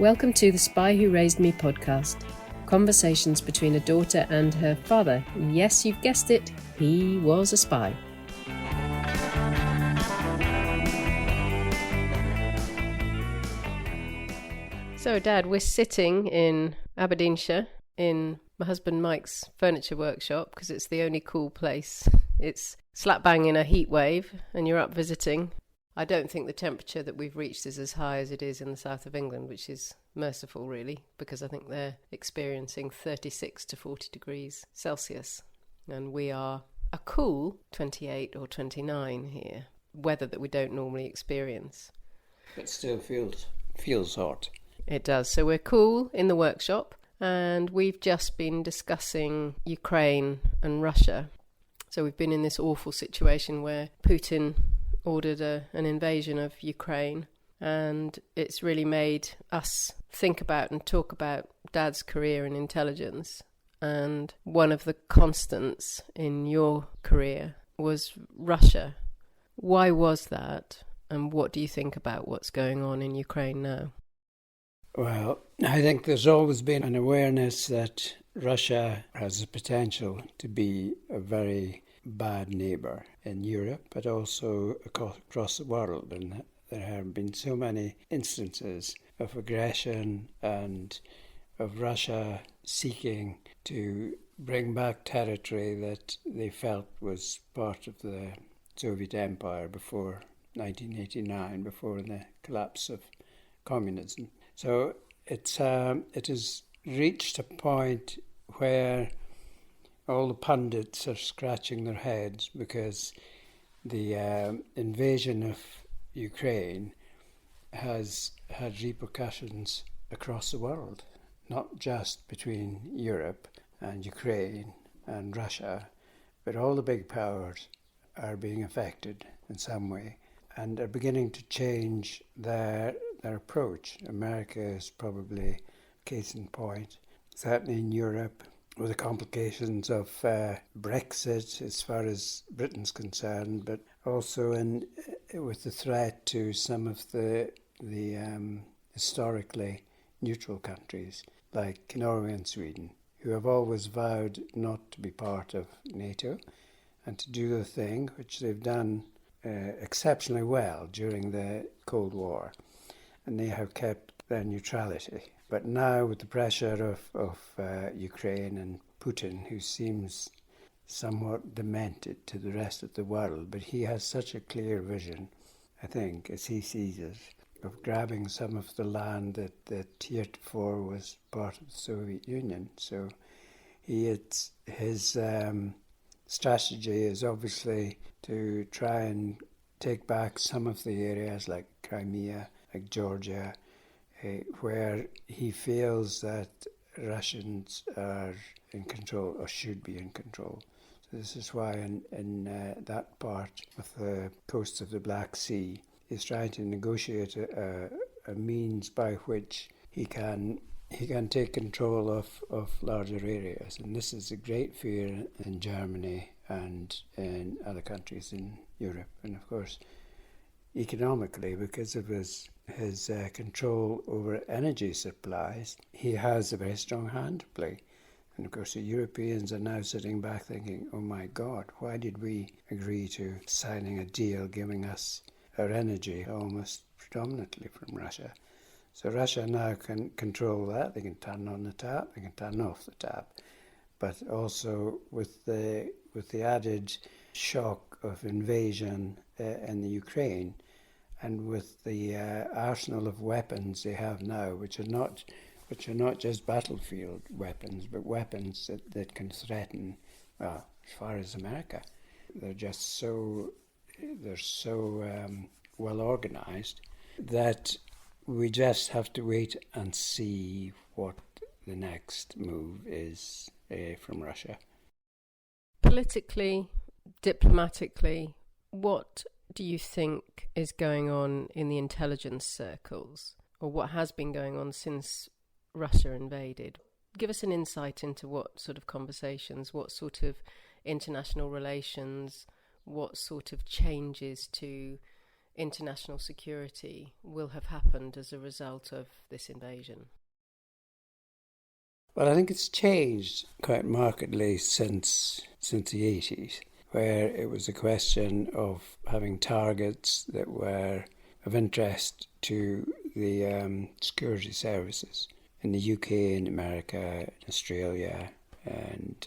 Welcome to the Spy Who Raised Me podcast. Conversations between a daughter and her father. Yes, you've guessed it, he was a spy. So, Dad, we're sitting in Aberdeenshire in my husband Mike's furniture workshop because it's the only cool place. It's slap bang in a heat wave and you're up visiting. I don't think the temperature that we've reached is as high as it is in the south of England, which is merciful, really, because I think they're experiencing 36 to 40 degrees Celsius. And we are a cool 28 or 29 here, weather that we don't normally experience. But still feels hot. It does. So we're cool in the workshop, and we've just been discussing Ukraine and Russia. So we've been in this awful situation where Putin ordered an invasion of Ukraine, and it's really made us think about and talk about Dad's career in intelligence. And one of the constants in your career was Russia. Why was that, and what do you think about what's going on in Ukraine now? Well, I think there's always been an awareness that Russia has the potential to be a very bad neighbour in Europe, but also across the world. And there have been so many instances of aggression and of Russia seeking to bring back territory that they felt was part of the Soviet Empire before 1989, before the collapse of communism. So it has reached a point where all the pundits are scratching their heads because the invasion of Ukraine has had repercussions across the world, not just between Europe and Ukraine and Russia, but all the big powers are being affected in some way and are beginning to change their approach. America is probably case in point, certainly in Europe, with the complications of Brexit as far as Britain's concerned, but also with the threat to some of the historically neutral countries like Norway and Sweden, who have always vowed not to be part of NATO and to do the thing which they've done exceptionally well during the Cold War, and they have kept their neutrality. But now with the pressure of Ukraine and Putin, who seems somewhat demented to the rest of the world, but he has such a clear vision, I think, as he sees it, of grabbing some of the land that heretofore was part of the Soviet Union. So his strategy is obviously to try and take back some of the areas like Crimea, like Georgia, where he feels that Russians are in control or should be in control. So this is why in that part of the coast of the Black Sea, he's trying to negotiate a means by which he can take control of larger areas. And this is a great fear in Germany and in other countries in Europe. And of course, economically, because of his control over energy supplies, he has a very strong hand to play. And of course the Europeans are now sitting back thinking, oh my God, why did we agree to signing a deal giving us our energy almost predominantly from Russia? So Russia now can control that. They can turn on the tap, they can turn off the tap. But also with the added shock of invasion in the Ukraine, and with the arsenal of weapons they have now, which are not just battlefield weapons, but weapons that can threaten, well, as far as America. They're so well organized that we just have to wait and see what the next move is from Russia. Politically, diplomatically, what do you think is going on in the intelligence circles, or what has been going on since Russia invaded? Give us an insight into what sort of conversations, what sort of international relations, what sort of changes to international security will have happened as a result of this invasion? Well, I think it's changed quite markedly since the 80s, where it was a question of having targets that were of interest to the security services in the UK, in America, in Australia, and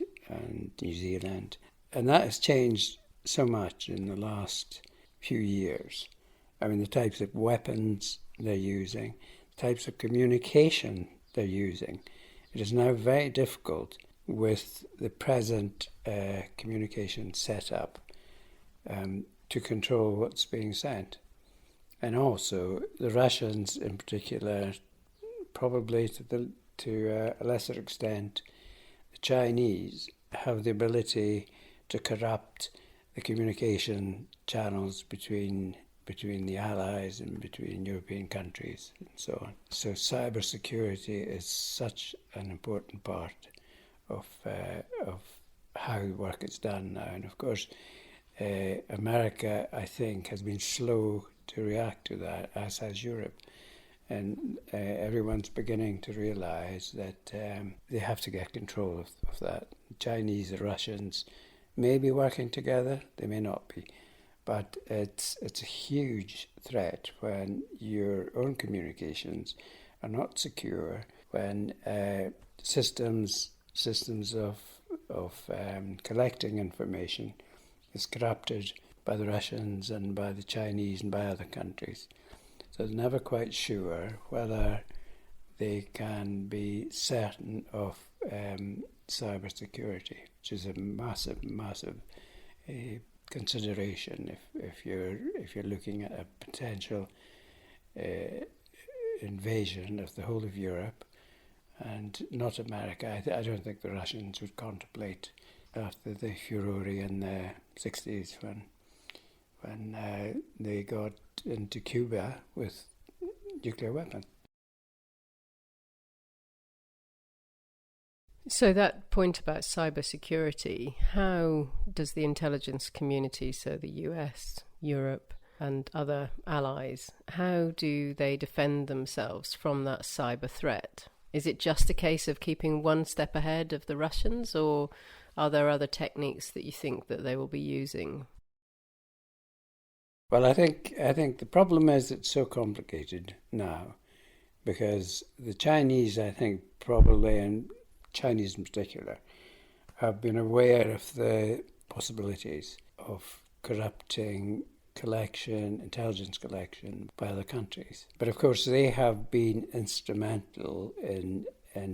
New Zealand. And that has changed so much in the last few years. I mean, the types of weapons they're using, the types of communication they're using. It is now very difficult with the present communication setup to control what's being sent. And also, the Russians in particular, probably to a lesser extent, the Chinese have the ability to corrupt the communication channels between the Allies and between European countries and so on. So cybersecurity is such an important part of how work is done now. And of course, America, I think, has been slow to react to that, as has Europe. And everyone's beginning to realise that they have to get control of that. The Chinese, the Russians may be working together, they may not be. But it's a huge threat when your own communications are not secure, when systems of collecting information is corrupted by the Russians and by the Chinese and by other countries. So they're never quite sure whether they can be certain of cybersecurity, which is a massive consideration if you're looking at a potential invasion of the whole of Europe and not America. I don't think the Russians would contemplate after the furore in the 60s when they got into Cuba with nuclear weapons. So that point about cybersecurity, how does the intelligence community, so the US, Europe and other allies, how do they defend themselves from that cyber threat? Is it just a case of keeping one step ahead of the Russians, or are there other techniques that you think that they will be using? Well, I think the problem is it's so complicated now because the Chinese, I think, probably, and Chinese in particular, have been aware of the possibilities of corrupting intelligence collection by other countries. But of course they have been instrumental in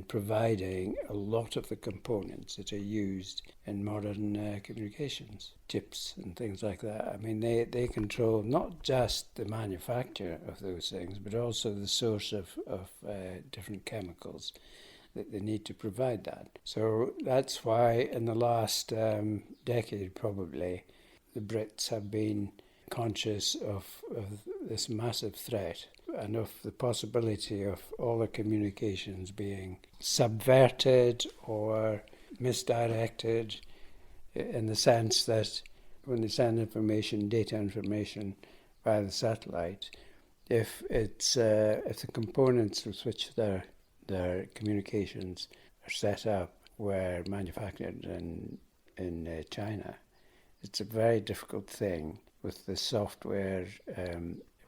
providing a lot of the components that are used in modern communications, chips and things like that. I mean, they control not just the manufacture of those things, but also the source of different chemicals that they need to provide that. So that's why in the last decade probably the Brits have been conscious of this massive threat and of the possibility of all the communications being subverted or misdirected, in the sense that when they send data information via the satellite, if the components with which their communications are set up were manufactured in China, it's a very difficult thing with the software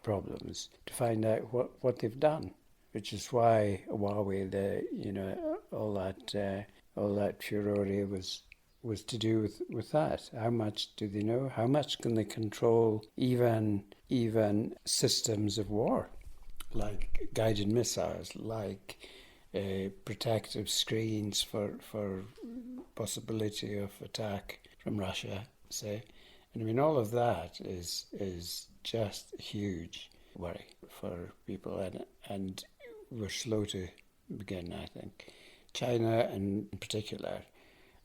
problems to find out what they've done, which is why Huawei, all that furore was to do with that. How much do they know? How much can they control even systems of war, like guided missiles, like protective screens for possibility of attack from Russia, say. And I mean, all of that is just a huge worry for people, and we're slow to begin, I think. China, in particular,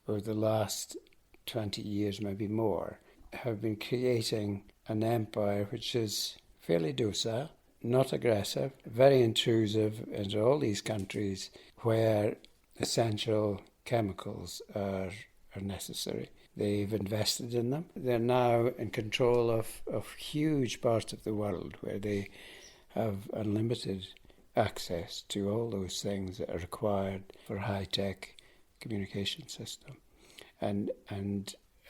over the last 20 years, maybe more, have been creating an empire which is fairly docile, not aggressive, very intrusive into all these countries where essential chemicals are are necessary. They've invested in them. They're now in control of huge parts of the world where they have unlimited access to all those things that are required for a high-tech communication system. And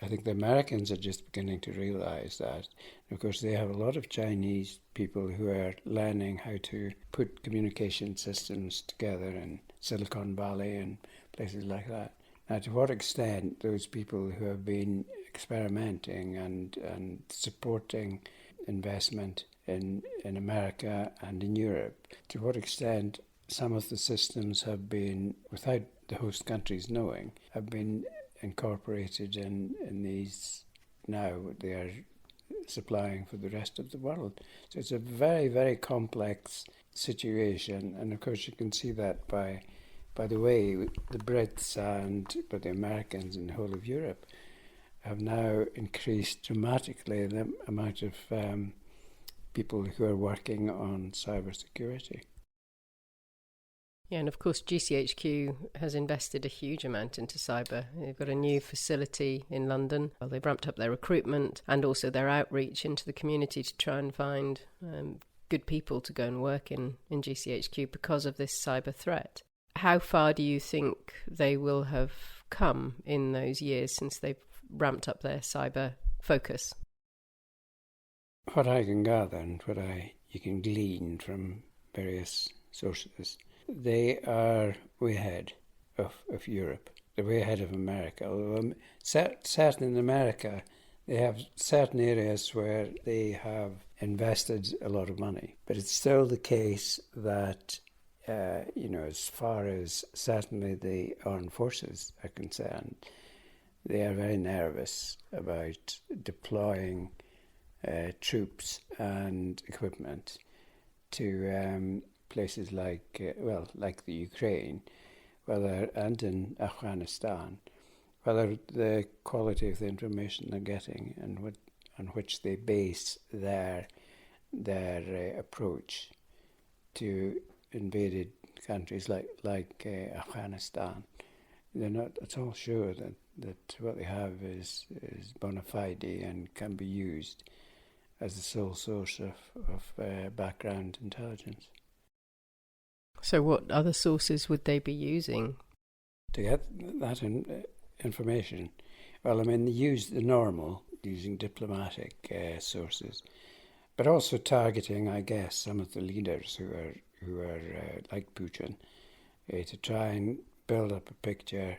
I think the Americans are just beginning to realise that. And of course, they have a lot of Chinese people who are learning how to put communication systems together in Silicon Valley and places like that. Now, to what extent those people who have been experimenting and supporting investment in America and in Europe, to what extent some of the systems have been, without the host countries knowing, have been incorporated in these now they are supplying for the rest of the world. So it's a very, very complex situation, and of course you can see that by the way the Brits and by the Americans and the whole of Europe have now increased dramatically the amount of people who are working on cybersecurity. Yeah, and of course GCHQ has invested a huge amount into cyber. They've got a new facility in London. Well, they've ramped up their recruitment and also their outreach into the community to try and find good people to go and work in GCHQ because of this cyber threat. How far do you think they will have come in those years since they've ramped up their cyber focus? What I can gather and what you can glean from various sources, they are way ahead of Europe. They're way ahead of America. Although certain in America, they have certain areas where they have invested a lot of money. But it's still the case that, as far as certainly the armed forces are concerned, they are very nervous about deploying troops and equipment to places like the Ukraine, and in Afghanistan, whether the quality of the information they're getting and on which they base their approach to invaded countries like Afghanistan, they're not at all sure that what they have is bona fide and can be used as the sole source of background intelligence. So what other sources would they be using? To get that information? Well, I mean, they use the normal, using diplomatic sources, but also targeting, I guess, some of the leaders who are like Putin, to try and build up a picture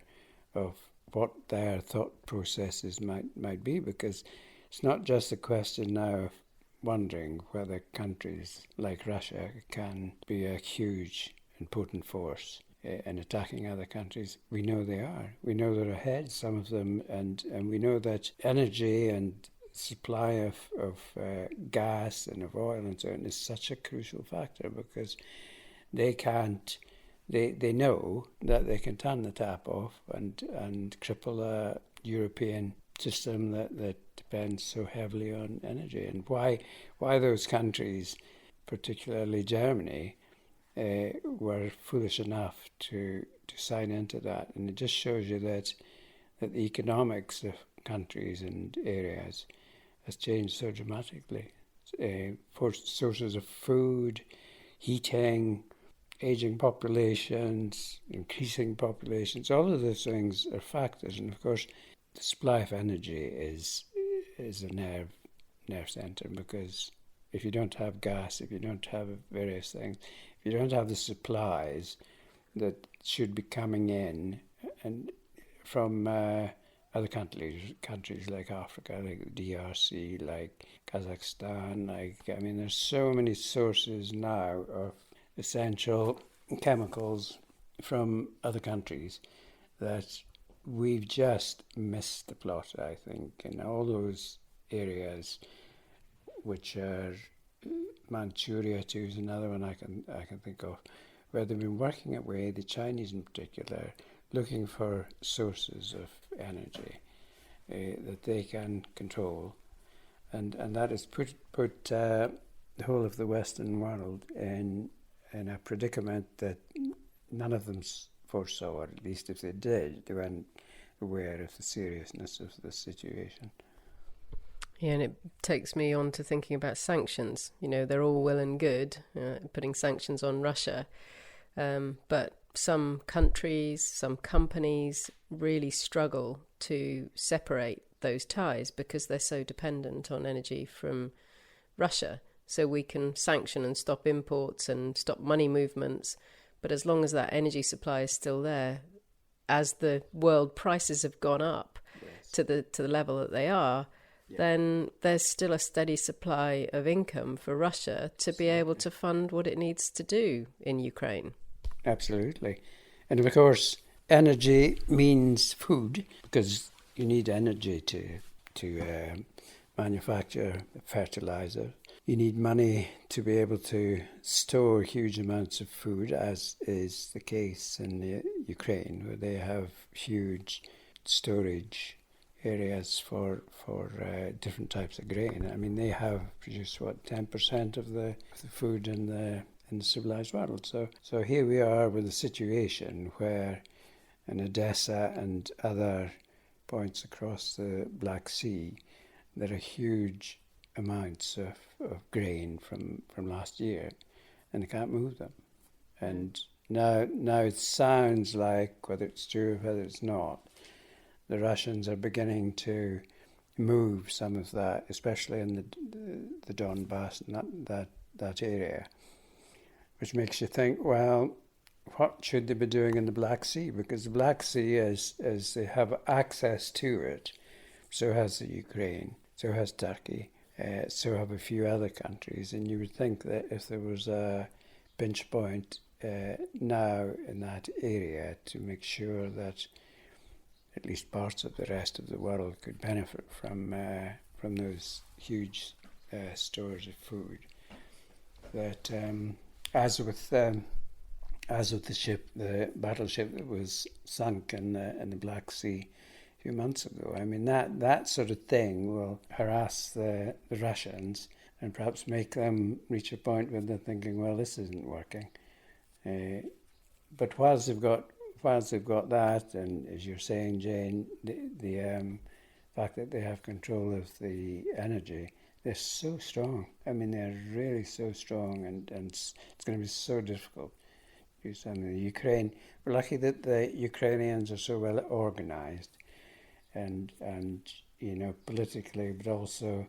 of what their thought processes might be, because it's not just a question now of wondering whether countries like Russia can be a huge and potent force in attacking other countries. We know they are. We know they're ahead, some of them, and we know that energy and supply of gas and of oil and so on is such a crucial factor, because they know that they can turn the tap off and cripple a European system that depends so heavily on energy. And why those countries, particularly Germany, were foolish enough to sign into that. And it just shows you that the economics of countries and areas has changed so dramatically. For sources of food, heating, aging populations, increasing populations, all of those things are factors. And of course, the supply of energy is a nerve centre, because if you don't have gas, if you don't have various things, if you don't have the supplies that should be coming in and from other countries like Africa, like the DRC, like Kazakhstan, there's so many sources now of essential chemicals from other countries that we've just missed the plot, I think, in all those areas, which are Manchuria too is another one I can think of, where they've been working away, the Chinese in particular, looking for sources of energy that they can control, and that has put the whole of the Western world in a predicament that none of them foresaw, or at least if they did, they aware of the seriousness of the situation. Yeah, and it takes me on to thinking about sanctions. You know, they're all well and good, putting sanctions on Russia, but some countries, some companies really struggle to separate those ties because they're so dependent on energy from Russia. So we can sanction and stop imports and stop money movements, but as long as that energy supply is still there, as the world prices have gone up to the level that they are, then there's still a steady supply of income for Russia to be able to fund what it needs to do in Ukraine. Absolutely. And of course, energy means food, because you need energy to manufacture fertilizer. You need money to be able to store huge amounts of food, as is the case in Ukraine, where they have huge storage areas for different types of grain. I mean, they have produced 10% of the food in the civilized world. So here we are with a situation where in Odessa and other points across the Black Sea, there are huge amounts of grain from last year, and they can't move them. And now it sounds like, whether it's true or whether it's not, the Russians are beginning to move some of that, especially in the Donbass and that area, which makes you think, well, what should they be doing in the Black Sea? Because the Black Sea, as they have access to it, so has the Ukraine, so has Turkey, so have a few other countries. And you would think that if there was a pinch point now in that area to make sure that at least parts of the rest of the world could benefit from those huge stores of food, that as with the battleship that was sunk in the Black Sea a few months ago. I mean, that sort of thing will harass the Russians and perhaps make them reach a point where they're thinking, well, this isn't working. But whilst they've got that, and as you're saying, Jane, the fact that they have control of the energy, they're so strong. I mean, they're really so strong, and it's going to be so difficult to do something. The Ukraine, we're lucky that the Ukrainians are so well organised, and you know, politically, but also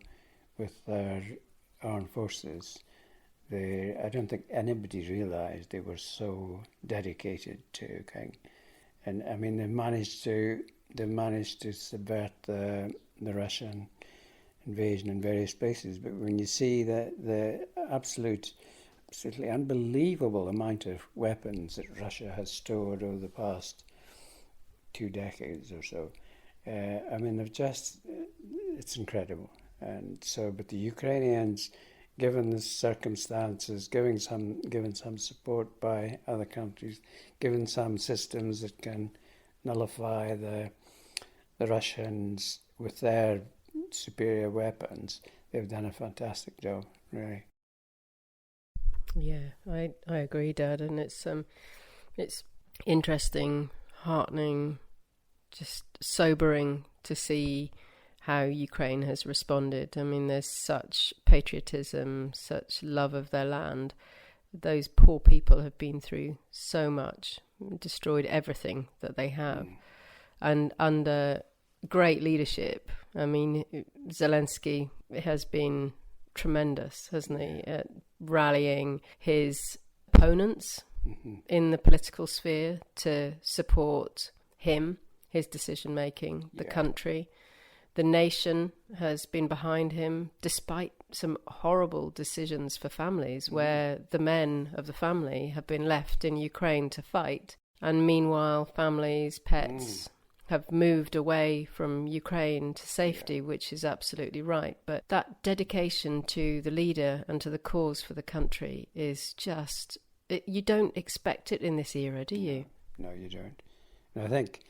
with their armed forces. I don't think anybody realised they were so dedicated to King, and I mean they managed to subvert the Russian invasion in various places. But when you see the absolutely unbelievable amount of weapons that Russia has stored over the past 2 decades or so, I mean it's incredible. And so, but the Ukrainians, given the circumstances, given some support by other countries, given some systems that can nullify the Russians with their superior weapons, they've done a fantastic job, really. Yeah, I agree, Dad, and it's interesting, heartening, just sobering to see how Ukraine has responded. I mean, there's such patriotism, such love of their land. Those poor people have been through so much, destroyed everything that they have. And under great leadership, I mean, Zelensky has been tremendous, hasn't he, at rallying his opponents in the political sphere to support him, his decision-making, the country. The nation has been behind him, despite some horrible decisions for families where the men of the family have been left in Ukraine to fight. And meanwhile, families, pets have moved away from Ukraine to safety, which is absolutely right. But that dedication to the leader and to the cause for the country is just... you don't expect it in this era, do you? No, you don't. And I think...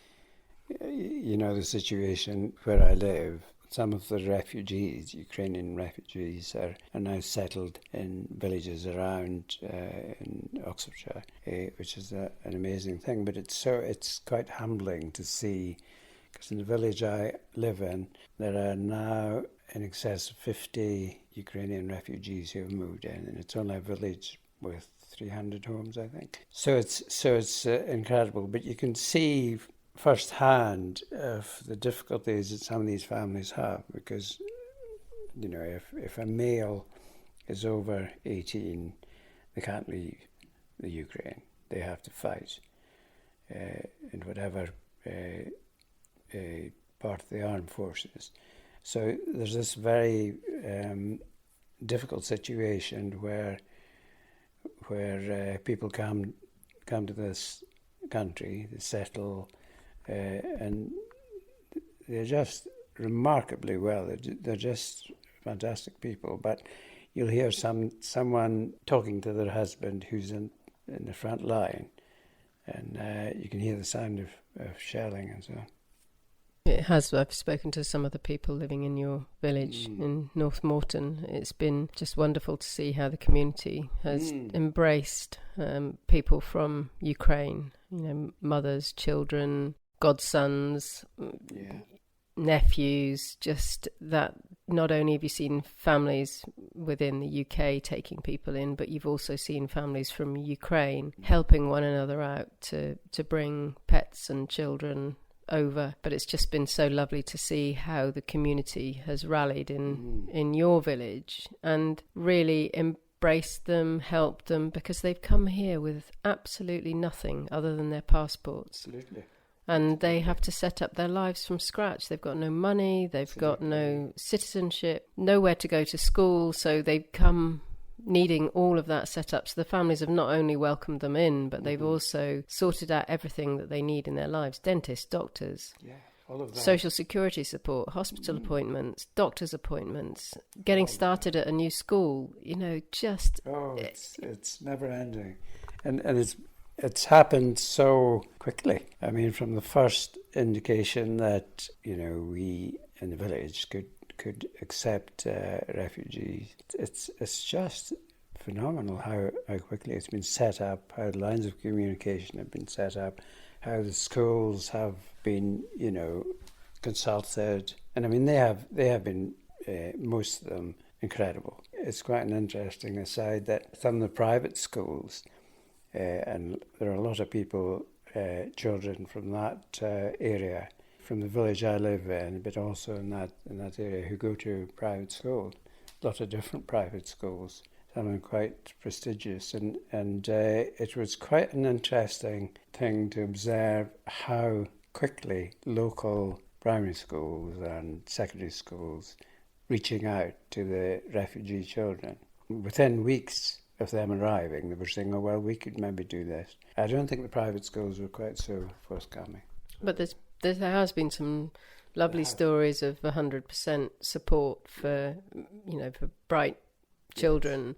you know, the situation where I live, some of the refugees, Ukrainian refugees, are now settled in villages around in Oxfordshire, which is an amazing thing. But it's quite humbling to see Because in the village I live in, there are now in excess of 50 Ukrainian refugees who have moved in, and it's only a village with 300 homes, I think. So it's incredible, but you can see firsthand of the difficulties that some of these families have, because if a male is over 18, they can't leave the Ukraine. They have to fight in whatever part of the armed forces. So there's this very difficult situation where people come to this country, they settle, and they're just remarkably well. They're just fantastic people. But you'll hear someone talking to their husband who's in the front line, and you can hear the sound of shelling and so on. It has. I've spoken to some of the people living in your village in North Morton. It's been just wonderful to see how the community has embraced people from Ukraine, mothers, children, godsons, nephews, just that. Not only have you seen families within the UK taking people in, but you've also seen families from Ukraine helping one another out to bring pets and children over. But it's just been so lovely to see how the community has rallied in your village and really embraced them, helped them, because they've come here with absolutely nothing other than their passports. Absolutely. And they have to set up their lives from scratch. They've got no money, they've got no citizenship, nowhere to go to school, so they've come needing all of that set up. So the families have not only welcomed them in, but they've also sorted out everything that they need in their lives. Dentists, doctors, all of that. Social security support, hospital appointments, doctor's appointments, getting started at a new school, just... Oh, it's never ending. And it's happened so quickly. I mean, from the first indication that, we in the village could accept refugees, it's just phenomenal how quickly it's been set up, how the lines of communication have been set up, how the schools have been, consulted. And I mean, they have been, most of them, incredible. It's quite an interesting aside that some of the private schools, and there are a lot of people, children from that area, from the village I live in, but also in that area, who go to private schools. A lot of different private schools, some are quite prestigious, and it was quite an interesting thing to observe how quickly local primary schools and secondary schools reaching out to the refugee children. Within weeks of them arriving, they were saying, oh, well, we could maybe do this. I don't think the private schools were quite so forthcoming. But there has been some lovely stories of 100% support for, for bright children,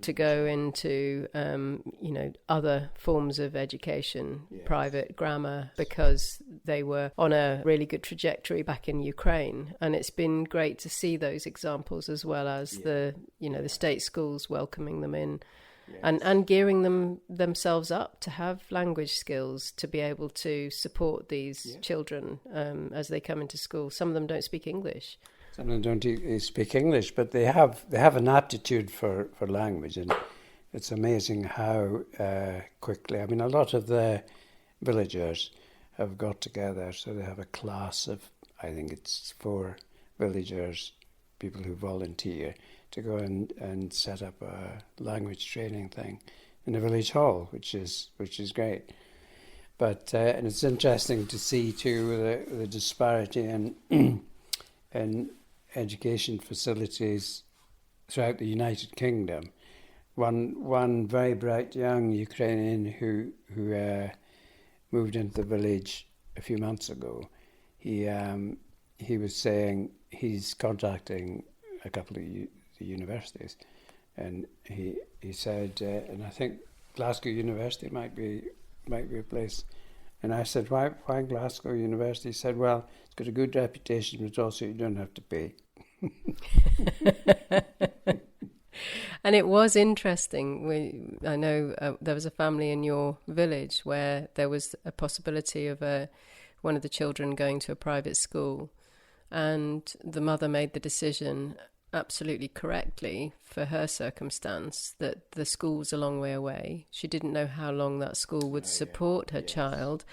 to go into, other forms of education, private grammar, because they were on a really good trajectory back in Ukraine. And it's been great to see those examples, as well as the state schools welcoming them in. And gearing themselves up to have language skills to be able to support these children as they come into school. Some of them don't speak English. Some of them don't speak English, but they have an aptitude for language, and it's amazing how quickly. I mean, a lot of the villagers have got together, so they have a class of, I think it's 4 villagers, people who volunteer, to go and set up a language training thing in the village hall, which is great. But and it's interesting to see too the disparity in education facilities throughout the United Kingdom. One very bright young Ukrainian who moved into the village a few months ago, he was saying he's contacting a couple of the universities, and he said, and I think Glasgow University might be a place. And I said, why Glasgow University? He said, well, it's got a good reputation, but also you don't have to pay. And it was interesting. I know there was a family in your village where there was a possibility of a one of the children going to a private school. And the mother made the decision, absolutely correctly for her circumstance, that the school was a long way away. She didn't know how long that school would support her child.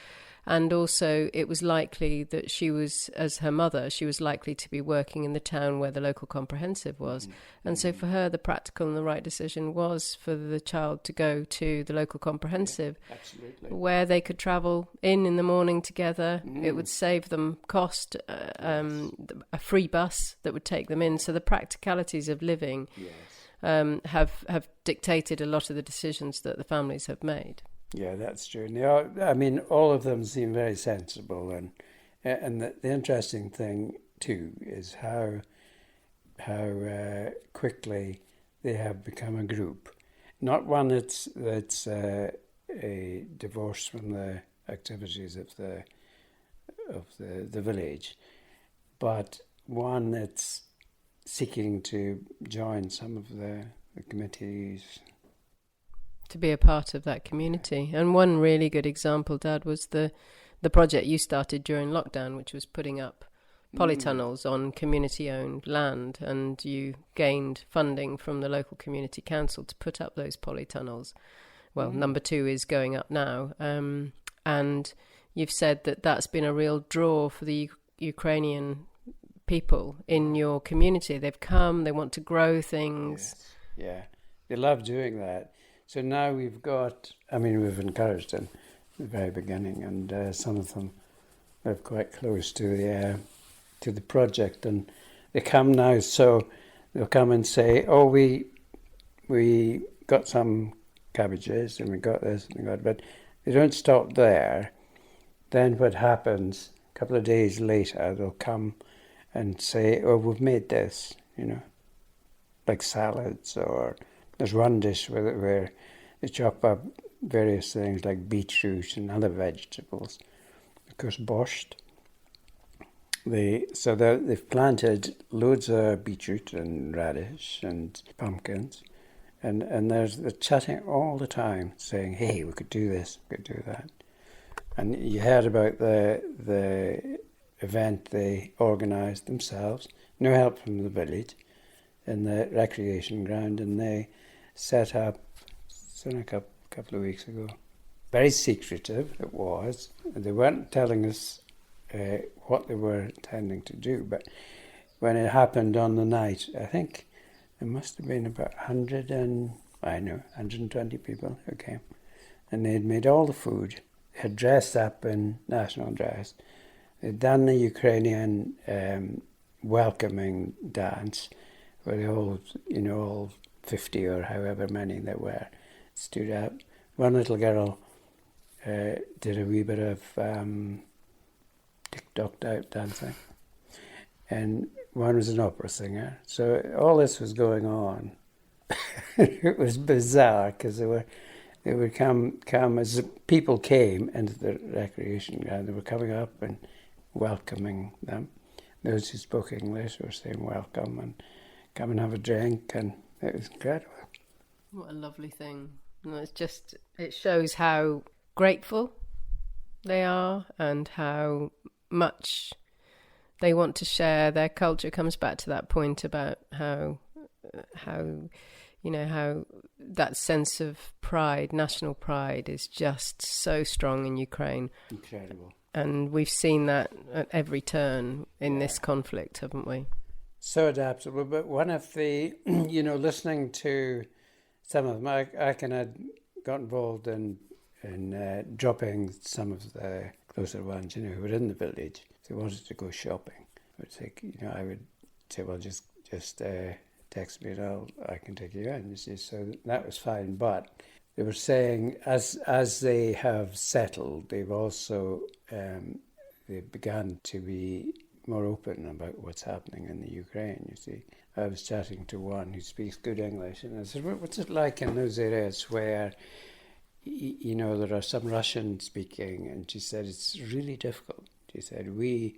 And also it was likely that she was, as her mother, she was likely to be working in the town where the local comprehensive was. And so for her, the practical and the right decision was for the child to go to the local comprehensive, where they could travel in the morning together. It would save them cost, a free bus that would take them in. So the practicalities of living have dictated a lot of the decisions that the families have made. Yeah, that's true. I mean, all of them seem very sensible, and the interesting thing too is how quickly they have become a group, not one that's a divorce from the activities of the village, but one that's seeking to join some of the committees. To be a part of that community. And one really good example, Dad, was the project you started during lockdown, which was putting up polytunnels on community-owned land, and you gained funding from the local community council to put up those polytunnels. Well, number 2 is going up now. And you've said that that's been a real draw for the Ukrainian people in your community. They've come, they want to grow things. Yes. Yeah, they love doing that. So now we've encouraged them at the very beginning, and some of them live quite close to the project, and they come now. So they'll come and say, "Oh, we got some cabbages, and we got this, and we got," but they don't stop there. Then what happens? A couple of days later, they'll come and say, "Oh, we've made this," like salads, or there's one dish where they chop up various things like beetroot and other vegetables. Of course, borscht. They've planted loads of beetroot and radish and pumpkins, and they're chatting all the time, saying, "Hey, we could do this, we could do that." And you heard about the event they organised themselves, no help from the village, in the recreation ground, and they set up a couple of weeks ago. Very secretive it was. They weren't telling us what they were intending to do, but when it happened on the night, I think there must have been about 120 people who came, and they had made all the food, had dressed up in national dress, they'd done the Ukrainian welcoming dance, where they all 50 or however many there were, stood up. One little girl did a wee bit of tick-tock out dancing, and one was an opera singer. So all this was going on. It was bizarre, because they would come as people came into the recreation ground. They were coming up and welcoming them. Those who spoke English were saying welcome and come and have a drink, and it was incredible. What a lovely thing. It shows how grateful they are and how much they want to share. Their culture comes back to that point about how that sense of pride, national pride, is just so strong in Ukraine. Incredible. And we've seen that at every turn in this conflict, haven't we? So adaptable. But one of the, listening to some of them, I kind of got involved in dropping some of the closer ones, who were in the village. If they wanted to go shopping, I would say, well, just text me and I can take you in. So that was fine. But they were saying, as they have settled, they've also they began to be more open about what's happening in the Ukraine. You see, I was chatting to one who speaks good English, and I said, "What's it like in those areas where, there are some Russian speaking?" And she said, "It's really difficult." She said, "We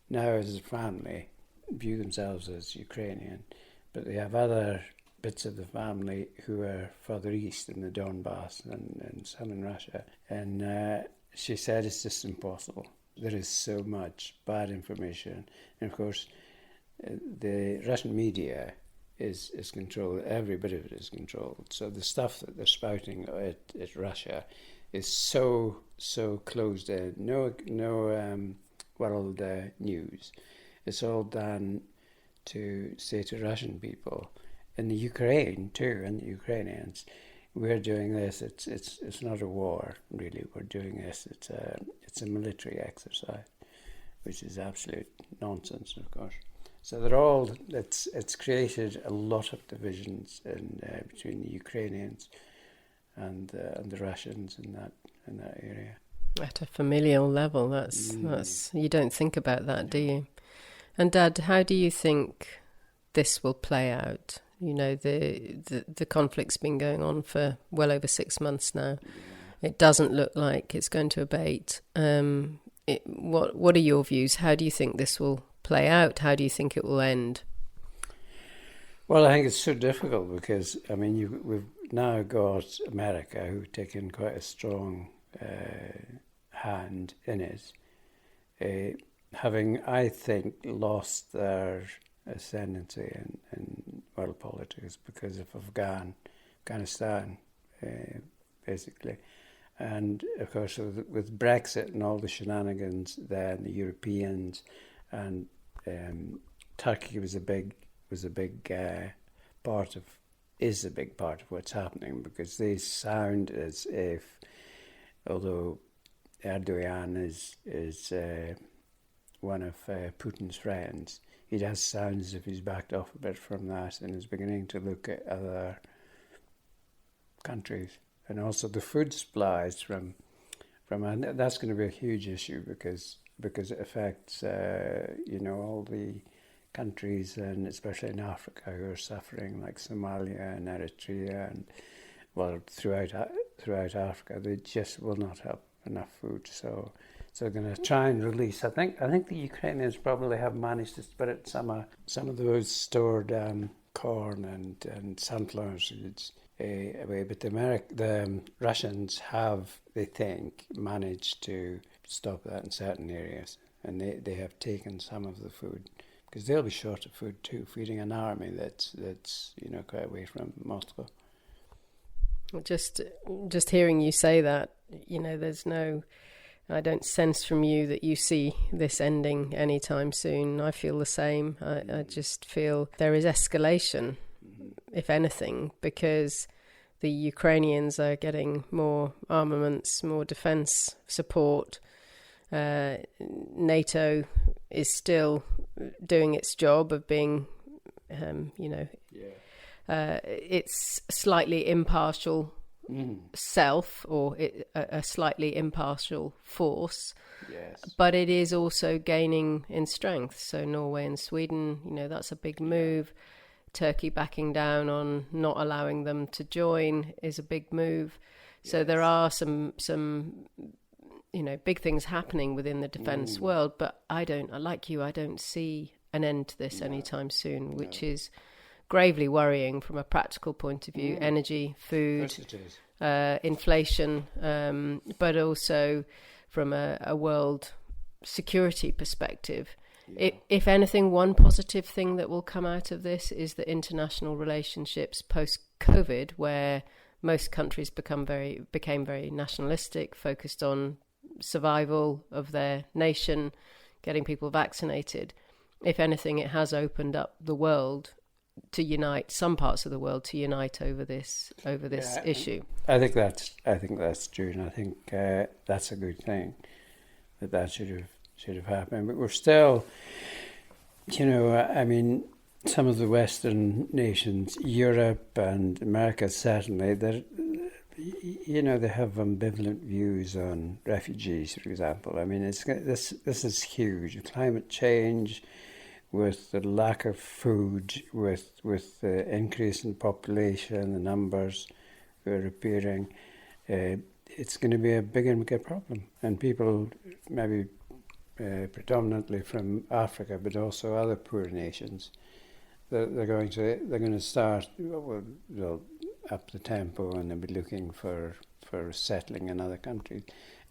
now as a family view themselves as Ukrainian, but they have other bits of the family who are further east in the Donbass and some in Russia." And she said it's just impossible. there is so much bad information. And of course, the Russian media is controlled, every bit of it is controlled. So the stuff that they're spouting at Russia is so closed in. No world news. It's all done to say to Russian people, in the Ukraine too, and the Ukrainians, we're doing this. It's not a war, really. We're doing this. It's a military exercise, which is absolute nonsense, of course. So they're all. It's created a lot of divisions between the Ukrainians and the Russians in that area. At a familial level, that's you don't think about that, do you? And Dad, how do you think this will play out? You know, the conflict's been going on for well over 6 months now. Yeah. It doesn't look like it's going to abate. What are your views? How do you think this will play out? How do you think it will end? Well, I think it's so difficult because, I mean, we've now got America, who've taken quite a strong hand in it, having, I think, lost their ascendancy in world politics because of Afghanistan, basically. And of course, with Brexit and all the shenanigans there, and the Europeans, and Turkey is a big part of what's happening, because they sound as if, although Erdogan is one of Putin's friends, he does sound as if he's backed off a bit from that and is beginning to look at other countries. And also the food supplies from and that's going to be a huge issue because it affects all the countries, and especially in Africa, who are suffering, like Somalia and Eritrea, and throughout Africa, they just will not have enough food. So they're going to try and release. I think the Ukrainians probably have managed to spirit some of those stored corn and sunflower seeds away, but the Russians have, they think, managed to stop that in certain areas, and they have taken some of the food, because they'll be short of food too, feeding an army that's quite away from Moscow. Just hearing you say that, I don't sense from you that you see this ending anytime soon. I feel the same. I just feel there is escalation, if anything, because the Ukrainians are getting more armaments, more defence support. NATO is still doing its job of being, it's slightly impartial self, or a slightly impartial force. Yes. But it is also gaining in strength. So Norway and Sweden, that's a big move. Turkey backing down on not allowing them to join is a big move. So yes. There are some big things happening within the defence world, but I don't see an end to this anytime soon, which is gravely worrying from a practical point of view. Energy, food, inflation, but also from a world security perspective. Yeah. If anything, one positive thing that will come out of this is that international relationships post-COVID, where most countries became very nationalistic, focused on survival of their nation, getting people vaccinated. If anything, it has opened up the world to unite, some parts of the world to unite over this issue. I think that's true, and I think that's a good thing that should have happened. But we're still, some of the Western nations, Europe and America certainly, they have ambivalent views on refugees, for example. I mean, this is huge. Climate change, with the lack of food, with the increase in population, the numbers who are appearing, it's going to be a big and bigger problem. And people, maybe predominantly from Africa, but also other poor nations, they're going to start up the tempo, and they'll be looking for settling in other countries.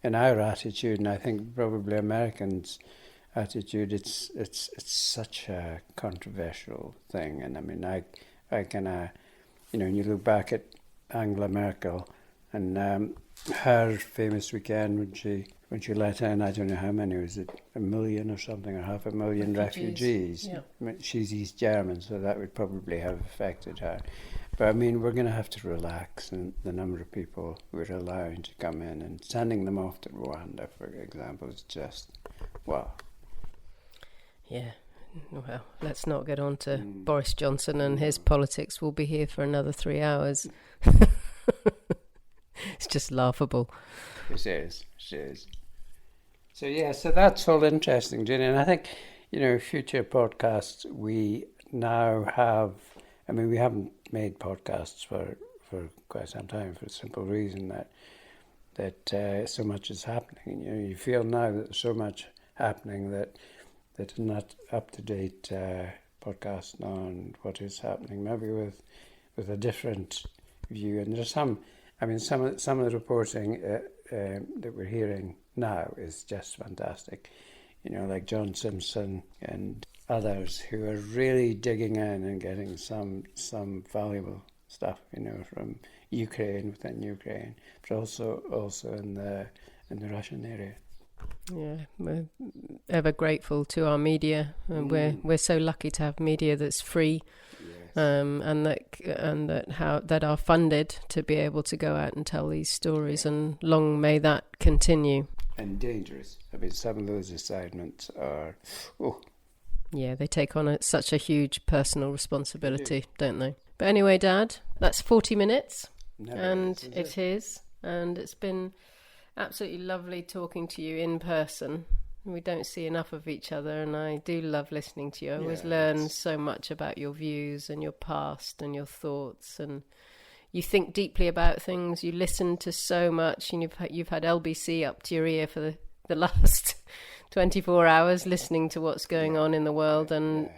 in our attitude, and I think probably Americans' attitude, it's such a controversial thing. And I mean, I kind of, when you look back at Angela Merkel and her famous weekend when she let in, I don't know how many, was it 1 million or something, or 500,000 refugees? Yeah. I mean, she's East German, so that would probably have affected her. But I mean, we're going to have to relax in the number of people we're allowing to come in, and sending them off to Rwanda, for example, is just, wow. Yeah. Well, let's not get on to Boris Johnson and his politics. We'll be here for another 3 hours. It's just laughable. It is. So yeah, so that's all interesting, Jenny. And I think, future podcasts, we now have, I mean, we haven't made podcasts for quite some time, for the simple reason that so much is happening. You feel now that there's so much happening that not up-to-date podcast on what is happening, maybe with a different view. And there's some of the reporting that we're hearing now is just fantastic. Like John Simpson and others who are really digging in and getting some valuable stuff, from Ukraine, within Ukraine, but also in the Russian area. Yeah, we're ever grateful to our media, and we're so lucky to have media that's free, yes. and that are funded to be able to go out and tell these stories, and long may that continue. And dangerous. I mean, some of those assignments are, yeah, they take on such a huge personal responsibility, don't they? But anyway, Dad, that's 40 minutes, it is, and it's been absolutely lovely talking to you in person. We don't see enough of each other, and I do love listening to you. I always learn so much about your views and your past and your thoughts, and you think deeply about things. You listen to so much, and you've had LBC up to your ear for the last 24 hours listening to what's going on in the world, and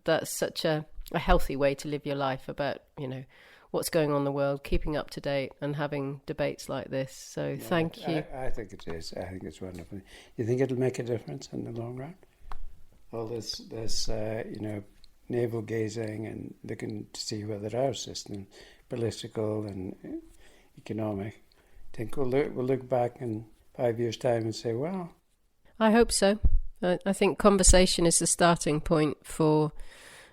that's such a healthy way to live your life about what's going on in the world, keeping up to date and having debates like this. So thank you. I think it is. I think it's wonderful. You think it'll make a difference in the long run? All this navel gazing and looking to see whether our system, political and economic, think we'll look back in 5 years' time and say, well. I hope so. I think conversation is the starting point for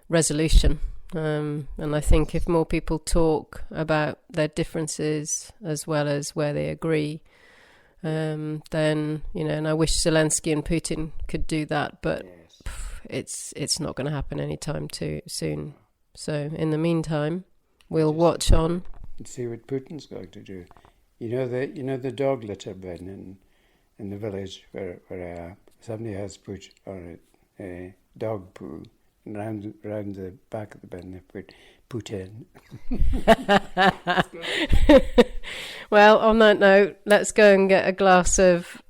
resolution. And I think if more people talk about their differences as well as where they agree, then, and I wish Zelensky and Putin could do that, but it's not going to happen anytime too soon. So in the meantime, we'll watch on and see what Putin's going to do. The dog litter bin in the village where somebody has put on a dog poo. Round the back of the bin, they put Putin. Well, on that note, let's go and get a glass of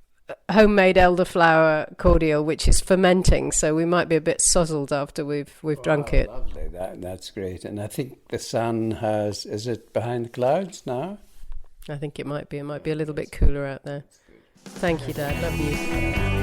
homemade elderflower cordial, which is fermenting, so we might be a bit sozzled after we've drunk it. Lovely, that's great. And I think the sun is it behind the clouds now? I think it might be. It might be a little bit cooler out there. Thank you, Dad. Love you.